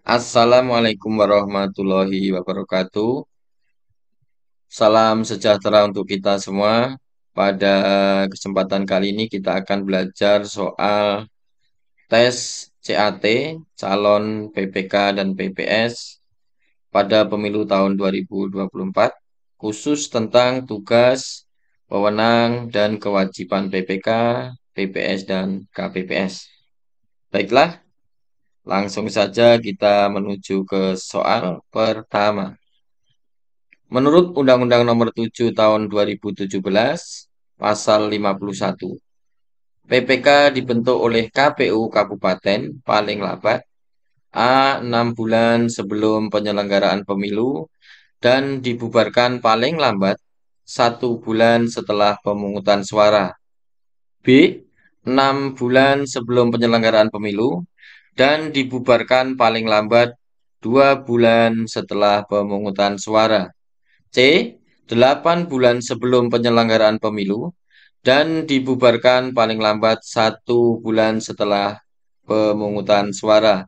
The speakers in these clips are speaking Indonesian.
Assalamualaikum warahmatullahi wabarakatuh. Salam sejahtera untuk kita semua. Pada kesempatan kali ini kita akan belajar soal tes CAT, calon PPK dan PPS pada pemilu tahun 2024, khusus tentang tugas, wewenang, dan kewajiban PPK, PPS, dan KPPS. Baiklah, langsung saja kita menuju ke soal pertama. Menurut Undang-Undang Nomor 7 Tahun 2017, Pasal 51, PPK dibentuk oleh KPU Kabupaten paling lambat A. 6 bulan sebelum penyelenggaraan pemilu dan dibubarkan paling lambat 1 bulan setelah pemungutan suara. B. 6 bulan sebelum penyelenggaraan pemilu dan dibubarkan paling lambat 2 bulan setelah pemungutan suara. C. 8 bulan sebelum penyelenggaraan pemilu dan dibubarkan paling lambat 1 bulan setelah pemungutan suara.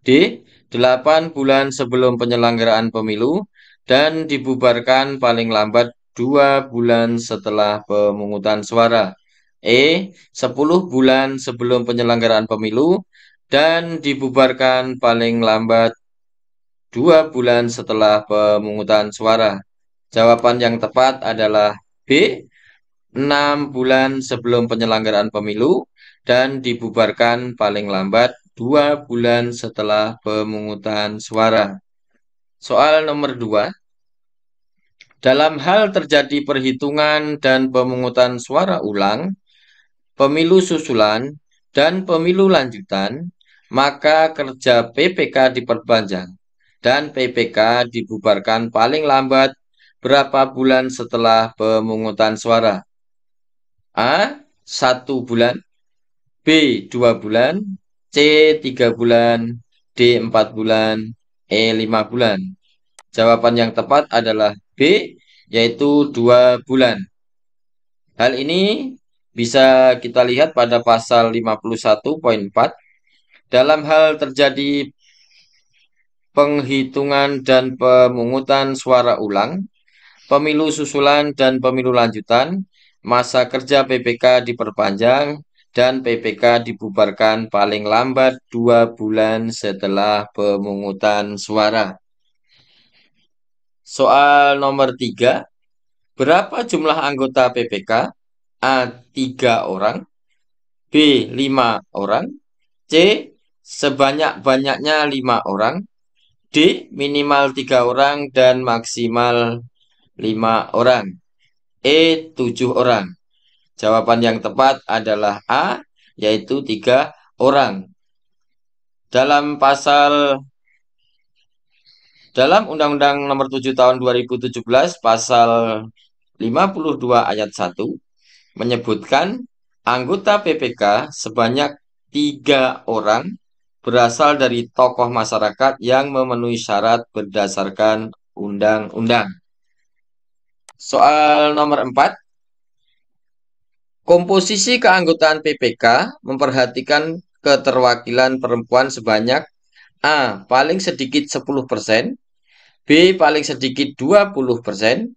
D. 8 bulan sebelum penyelenggaraan pemilu dan dibubarkan paling lambat 2 bulan setelah pemungutan suara. E. 10 bulan sebelum penyelenggaraan pemilu dan dibubarkan paling lambat 2 bulan setelah pemungutan suara. Jawaban yang tepat adalah B. 6 bulan sebelum penyelenggaraan pemilu dan dibubarkan paling lambat 2 bulan setelah pemungutan suara. Soal nomor 2. Dalam hal terjadi perhitungan dan pemungutan suara ulang, pemilu susulan, dan pemilu lanjutan, maka kerja PPK diperpanjang dan PPK dibubarkan paling lambat berapa bulan setelah pemungutan suara? A. 1 bulan, B. 2 bulan, C. 3 bulan, D. 4 bulan, E. 5 bulan. Jawaban yang tepat adalah B, yaitu 2 bulan. Hal ini bisa kita lihat pada pasal 51.4. Dalam hal terjadi penghitungan dan pemungutan suara ulang, pemilu susulan dan pemilu lanjutan, masa kerja PPK diperpanjang dan PPK dibubarkan paling lambat 2 bulan setelah pemungutan suara. Soal nomor 3, berapa jumlah anggota PPK? A. 3 orang, B. 5 orang, C. Sebanyak-banyaknya 5 orang, D. Minimal 3 orang dan maksimal 5 orang, E. 7 orang. Jawaban yang tepat adalah A, yaitu 3 orang. Dalam Undang-Undang Nomor 7 Tahun 2017, Pasal 52 Ayat 1 menyebutkan anggota PPK sebanyak 3 orang berasal dari tokoh masyarakat yang memenuhi syarat berdasarkan undang-undang. Soal nomor 4. Komposisi keanggotaan PPK memperhatikan keterwakilan perempuan sebanyak A. Paling sedikit 10%, B. Paling sedikit 20%,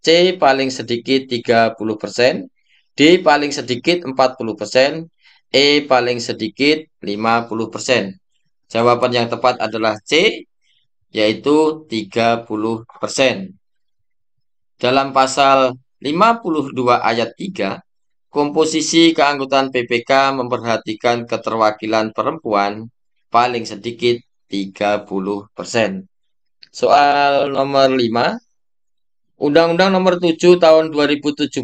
C. Paling sedikit 30%, D. Paling sedikit 40%, E. Paling sedikit 50%. Jawaban yang tepat adalah C, yaitu 30%. Dalam pasal 52 ayat 3, komposisi keanggotaan PPK memperhatikan keterwakilan perempuan paling sedikit 30%. Soal nomor 5, Undang-Undang Nomor 7 Tahun 2017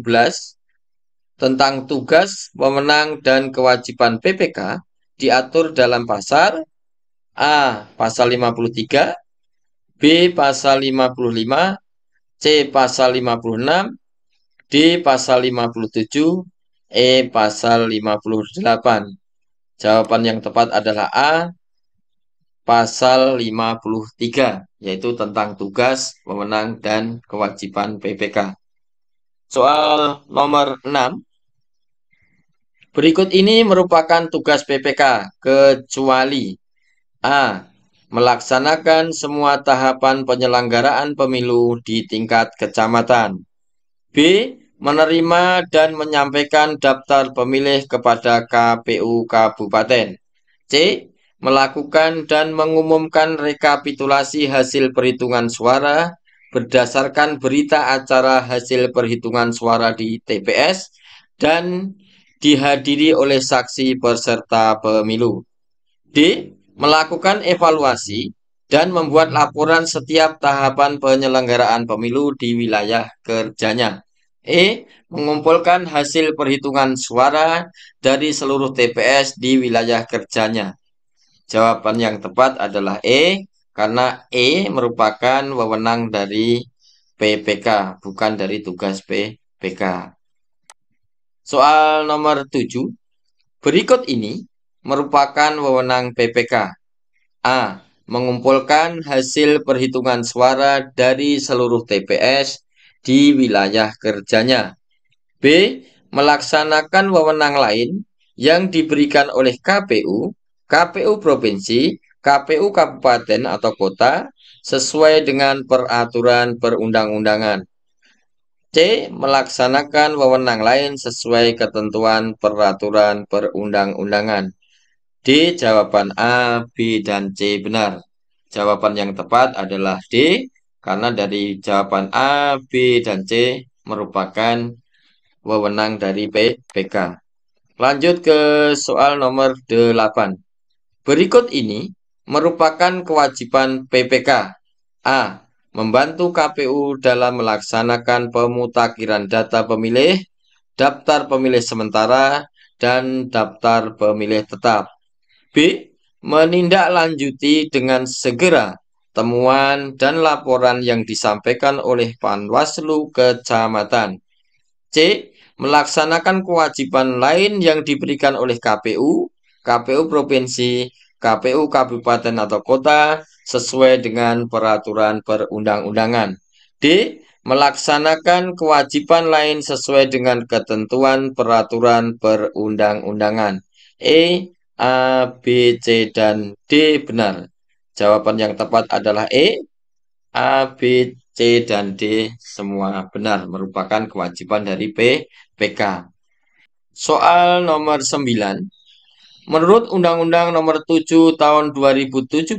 tentang tugas, wewenang, dan kewajiban PPK diatur dalam pasal A. Pasal 53, B. Pasal 55, C. Pasal 56, D. Pasal 57, E. Pasal 58. Jawaban yang tepat adalah A. Pasal 53, yaitu tentang tugas, wewenang, dan kewajiban PPK. Soal nomor 6. Berikut ini merupakan tugas PPK, kecuali A. melaksanakan semua tahapan penyelenggaraan pemilu di tingkat kecamatan. B. Menerima dan menyampaikan daftar pemilih kepada KPU Kabupaten. C. Melakukan dan mengumumkan rekapitulasi hasil perhitungan suara berdasarkan berita acara hasil perhitungan suara di TPS dan dihadiri oleh saksi peserta pemilu. D. Melakukan evaluasi dan membuat laporan setiap tahapan penyelenggaraan pemilu di wilayah kerjanya. E. Mengumpulkan hasil perhitungan suara dari seluruh TPS di wilayah kerjanya. Jawaban yang tepat adalah E, karena E merupakan wewenang dari PPK, bukan dari tugas PPK. Soal nomor 7. Berikut ini merupakan wewenang PPK. A. Mengumpulkan hasil perhitungan suara dari seluruh TPS di wilayah kerjanya. B. Melaksanakan wewenang lain yang diberikan oleh KPU, KPU Provinsi, KPU Kabupaten atau Kota sesuai dengan peraturan perundang-undangan. C. Melaksanakan wewenang lain sesuai ketentuan peraturan perundang-undangan. D. Jawaban A, B, dan C benar. Jawaban yang tepat adalah D, karena dari jawaban A, B, dan C merupakan wewenang dari PPK. Lanjut ke soal nomor 8. Berikut ini merupakan kewajiban PPK. A. Membantu KPU dalam melaksanakan pemutakhiran data pemilih, daftar pemilih sementara, dan daftar pemilih tetap. B. Menindaklanjuti dengan segera temuan dan laporan yang disampaikan oleh Panwaslu Kecamatan. C. Melaksanakan kewajiban lain yang diberikan oleh KPU, KPU Provinsi, KPU Kabupaten atau Kota sesuai dengan peraturan perundang-undangan. D. Melaksanakan kewajiban lain sesuai dengan ketentuan peraturan perundang-undangan. E, A, B, C, dan D benar. Jawaban yang tepat adalah E, A, B, C, dan D semua benar, merupakan kewajiban dari PPK. Soal nomor 9. Menurut Undang-Undang Nomor 7 Tahun 2017,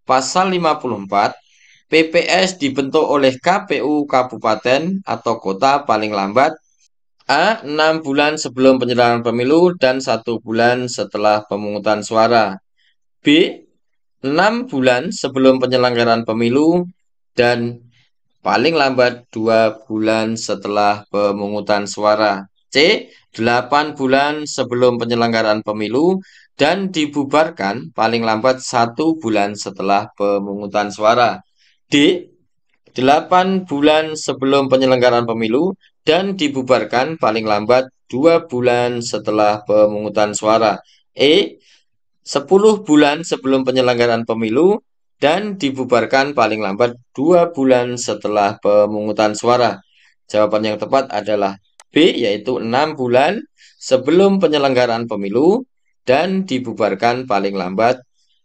Pasal 54, PPS dibentuk oleh KPU Kabupaten atau Kota paling lambat A. 6 bulan sebelum penyelenggaraan pemilu dan 1 bulan setelah pemungutan suara. B. 6 bulan sebelum penyelenggaraan pemilu dan paling lambat 2 bulan setelah pemungutan suara. C. 8 bulan sebelum penyelenggaraan pemilu dan dibubarkan paling lambat 1 bulan setelah pemungutan suara. D. 8 bulan sebelum penyelenggaraan pemilu dan dibubarkan paling lambat 2 bulan setelah pemungutan suara. E. 10 bulan sebelum penyelenggaraan pemilu dan dibubarkan paling lambat 2 bulan setelah pemungutan suara. Jawaban yang tepat adalah B, yaitu 6 bulan sebelum penyelenggaraan pemilu dan dibubarkan paling lambat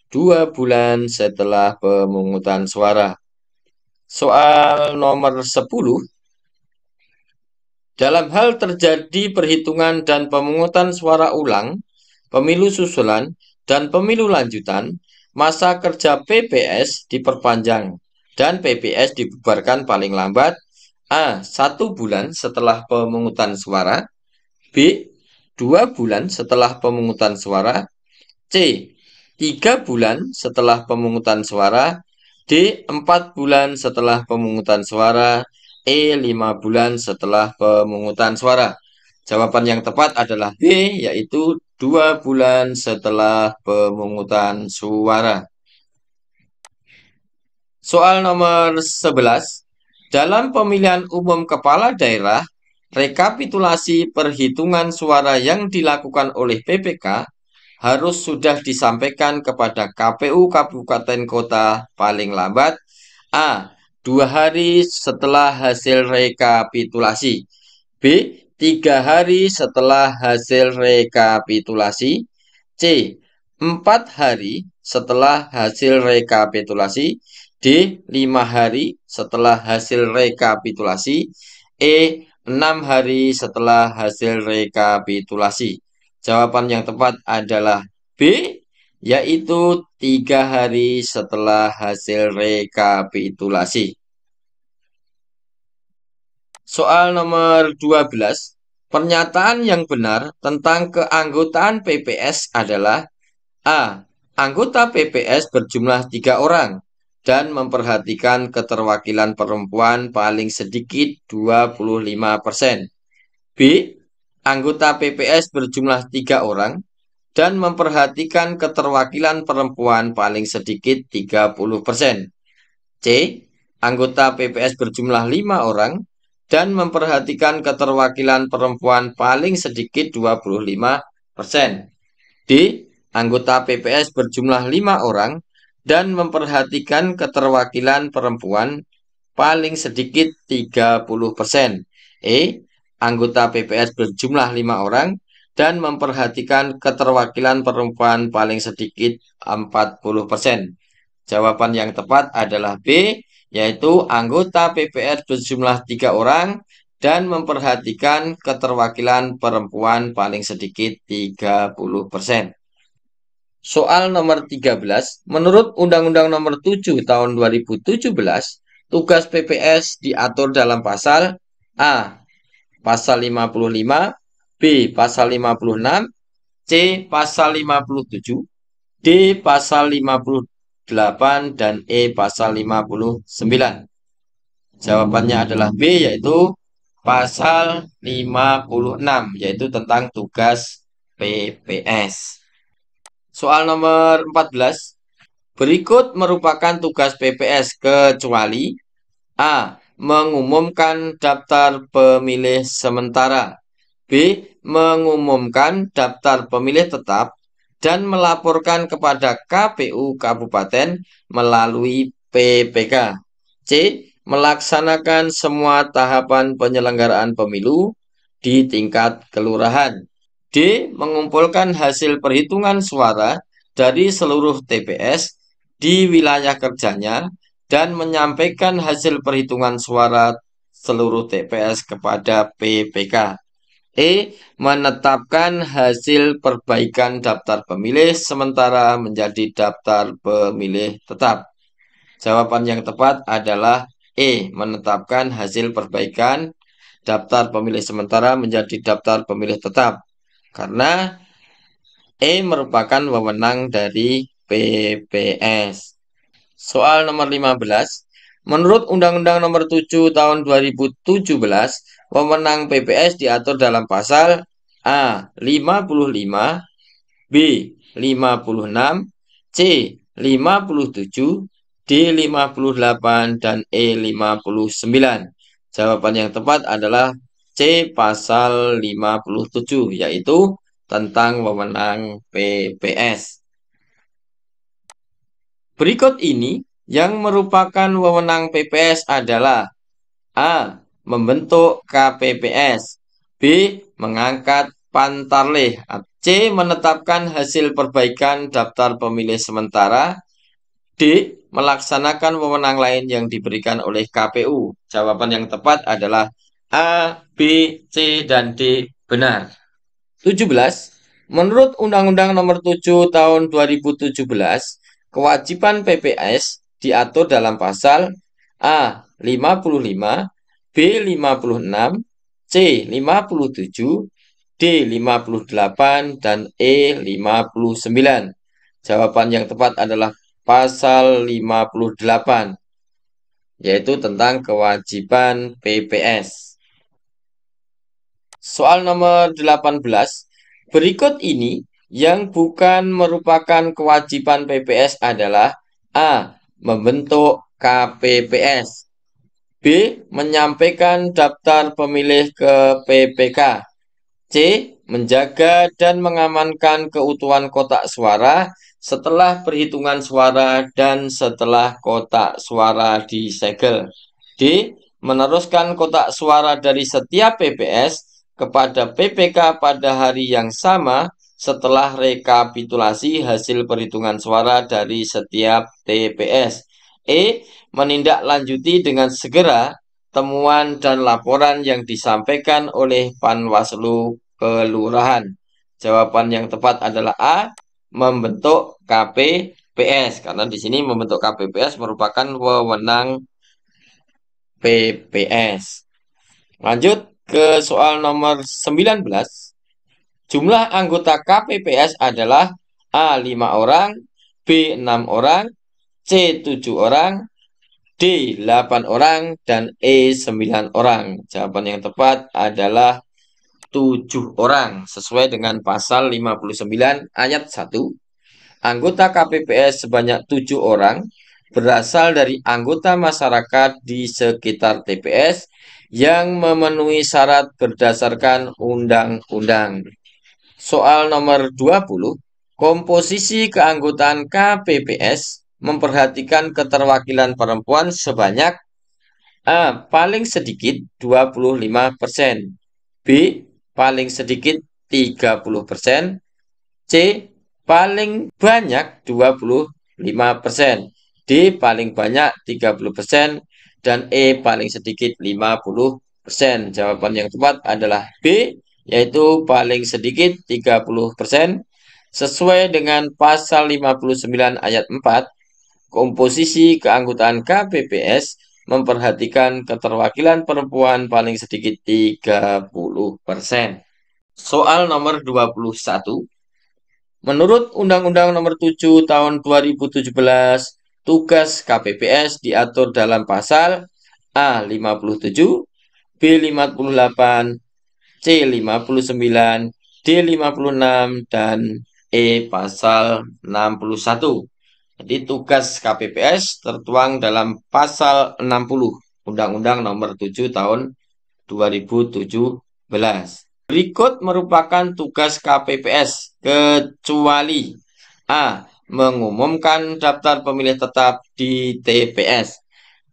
2 bulan setelah pemungutan suara. Soal nomor 10. Dalam hal terjadi perhitungan dan pemungutan suara ulang, pemilu susulan, dan pemilu lanjutan, masa kerja PPS diperpanjang dan PPS dibubarkan paling lambat A. 1 bulan setelah pemungutan suara, B. 2 bulan setelah pemungutan suara, C. 3 bulan setelah pemungutan suara, D. 4 bulan setelah pemungutan suara, E. 5 bulan setelah pemungutan suara. Jawaban yang tepat adalah B, yaitu 2 bulan setelah pemungutan suara. Soal nomor 11. Dalam pemilihan umum kepala daerah, rekapitulasi perhitungan suara yang dilakukan oleh PPK harus sudah disampaikan kepada KPU Kabupaten Kota paling lambat A. 2 hari setelah hasil rekapitulasi, B. 3 hari setelah hasil rekapitulasi, C. 4 hari setelah hasil rekapitulasi. D. 5 hari setelah hasil rekapitulasi. E. 6 hari setelah hasil rekapitulasi. Jawaban yang tepat adalah B, yaitu 3 hari setelah hasil rekapitulasi. Soal nomor 12. Pernyataan yang benar tentang keanggotaan PPS adalah A. Anggota PPS berjumlah 3 orang dan memperhatikan keterwakilan perempuan paling sedikit 25%. B. Anggota PPS berjumlah 3 orang dan memperhatikan keterwakilan perempuan paling sedikit 30%. C. Anggota PPS berjumlah 5 orang dan memperhatikan keterwakilan perempuan paling sedikit 25%. D. Anggota PPS berjumlah 5 orang dan memperhatikan keterwakilan perempuan paling sedikit 30%. E. Anggota PPS berjumlah 5 orang dan memperhatikan keterwakilan perempuan paling sedikit 40%. Jawaban yang tepat adalah B, yaitu anggota PPS berjumlah 3 orang dan memperhatikan keterwakilan perempuan paling sedikit 30%. Soal nomor 13, menurut Undang-Undang Nomor 7 Tahun 2017, tugas PPS diatur dalam pasal A. Pasal 55, B. Pasal 56, C. Pasal 57, D. Pasal 58, dan E. Pasal 59. Jawabannya adalah B, yaitu pasal 56, yaitu tentang tugas PPS. Soal nomor 14. Berikut merupakan tugas PPS kecuali A. Mengumumkan daftar pemilih sementara. B. Mengumumkan daftar pemilih tetap dan melaporkan kepada KPU Kabupaten melalui PPK. C. Melaksanakan semua tahapan penyelenggaraan pemilu di tingkat kelurahan. D. Mengumpulkan hasil perhitungan suara dari seluruh TPS di wilayah kerjanya dan menyampaikan hasil perhitungan suara seluruh TPS kepada PPK. E. Menetapkan hasil perbaikan daftar pemilih sementara menjadi daftar pemilih tetap. Jawaban yang tepat adalah E. Menetapkan hasil perbaikan daftar pemilih sementara menjadi daftar pemilih tetap. Karena E merupakan wewenang dari PPS. Soal nomor 15. Menurut Undang-Undang Nomor 7 Tahun 2017, wewenang PPS diatur dalam pasal A. 55, B. 56, C. 57, D. 58, dan E. 59. Jawaban yang tepat adalah C. Pasal 57, yaitu tentang wewenang PPS. Berikut ini yang merupakan wewenang PPS adalah A. Membentuk KPPS, B. Mengangkat pantarlih, C. Menetapkan hasil perbaikan daftar pemilih sementara, D. Melaksanakan wewenang lain yang diberikan oleh KPU. Jawaban yang tepat adalah A, B, C, dan D benar. 17. Menurut Undang-Undang Nomor 7 Tahun 2017, kewajiban PPS diatur dalam pasal A. 55, B. 56, C. 57, D. 58, dan E. 59. Jawaban yang tepat adalah pasal 58, yaitu tentang kewajiban PPS. Soal nomor 18. Berikut ini yang bukan merupakan kewajiban PPS adalah A. Membentuk KPPS, B. Menyampaikan daftar pemilih ke PPK, C. Menjaga dan mengamankan keutuhan kotak suara setelah perhitungan suara dan setelah kotak suara disegel, D. Meneruskan kotak suara dari setiap PPS kepada PPK pada hari yang sama setelah rekapitulasi hasil perhitungan suara dari setiap TPS. Menindaklanjuti dengan segera temuan dan laporan yang disampaikan oleh Panwaslu Kelurahan. Jawaban yang tepat adalah A, membentuk KPPS. Karena di sini membentuk KPPS merupakan wewenang PPS. Lanjut ke soal nomor 19. Jumlah anggota KPPS adalah A. 5 orang, B. 6 orang, C. 7 orang, D. 8 orang, dan E. 9 orang. Jawaban yang tepat adalah 7 orang. Sesuai dengan pasal 59 ayat 1. Anggota KPPS sebanyak 7 orang berasal dari anggota masyarakat di sekitar TPS yang memenuhi syarat berdasarkan undang-undang. Soal nomor 20, komposisi keanggotaan KPPS memperhatikan keterwakilan perempuan sebanyak A. Paling sedikit 25%, B. Paling sedikit 30%, C. Paling banyak 25%, D. Paling banyak 30%, dan E. Paling sedikit 50%. Jawaban yang tepat adalah B, yaitu paling sedikit 30%. Sesuai dengan pasal 59 ayat 4, komposisi keanggotaan KPPS memperhatikan keterwakilan perempuan paling sedikit 30%. Soal nomor 21. Menurut Undang-Undang Nomor 7 Tahun 2017, tugas KPPS diatur dalam pasal A. 57, B. 58, C. 59, D. 56, dan E. Pasal 61. Jadi tugas KPPS tertuang dalam pasal 60 Undang-Undang Nomor 7 Tahun 2017. Berikut merupakan tugas KPPS kecuali A. Mengumumkan daftar pemilih tetap di TPS,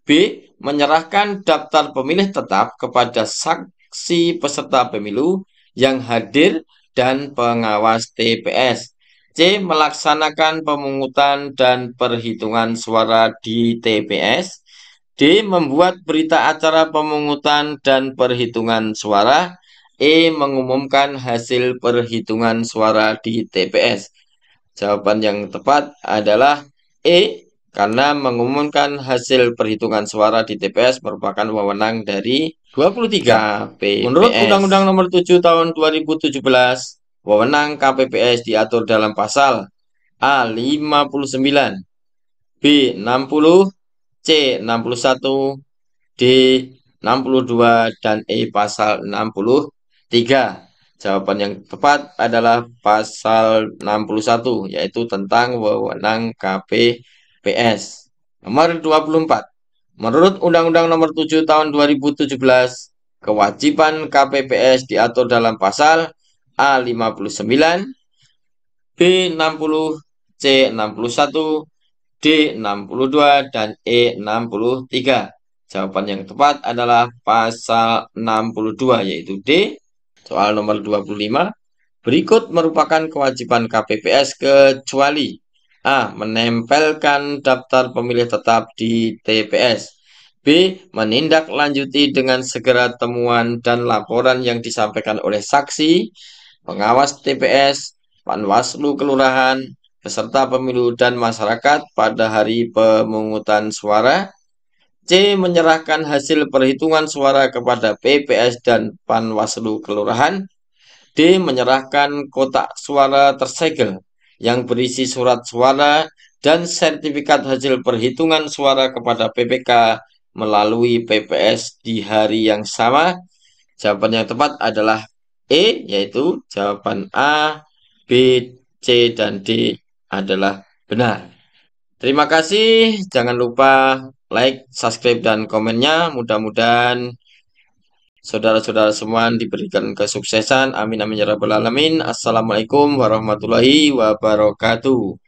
B. Menyerahkan daftar pemilih tetap kepada saksi peserta pemilu yang hadir dan pengawas TPS, C. Melaksanakan pemungutan dan perhitungan suara di TPS, D. Membuat berita acara pemungutan dan perhitungan suara, E. Mengumumkan hasil perhitungan suara di TPS. Jawaban yang tepat adalah E, karena mengumumkan hasil perhitungan suara di TPS merupakan wewenang dari 23 KPPS. Menurut Undang-Undang Nomor 7 Tahun 2017, wewenang KPPS diatur dalam pasal A. 59, B. 60, C. 61, D. 62, dan E. Pasal 63. Jawaban yang tepat adalah pasal 61, yaitu tentang wewenang KPPS. Nomor 24. Menurut Undang-Undang Nomor 7 Tahun 2017, kewajiban KPPS diatur dalam pasal A. 59, B. 60, C. 61, D. 62, dan E. 63. Jawaban yang tepat adalah pasal 62, yaitu D. Soal nomor 25. Berikut merupakan kewajiban KPPS kecuali A. Menempelkan daftar pemilih tetap di TPS, B. Menindaklanjuti dengan segera temuan dan laporan yang disampaikan oleh saksi, pengawas TPS, Panwaslu Kelurahan, peserta pemilu dan masyarakat pada hari pemungutan suara, C. Menyerahkan hasil perhitungan suara kepada PPS dan Panwaslu Kelurahan, D. Menyerahkan kotak suara tersegel yang berisi surat suara dan sertifikat hasil perhitungan suara kepada PPK melalui PPS di hari yang sama. Jawaban yang tepat adalah E, yaitu jawaban A, B, C, dan D adalah benar. Terima kasih. Jangan lupa like, subscribe, dan komennya. Mudah-mudahan saudara-saudara semua diberikan kesuksesan. Amin amin ya rabbal alamin. Assalamualaikum warahmatullahi wabarakatuh.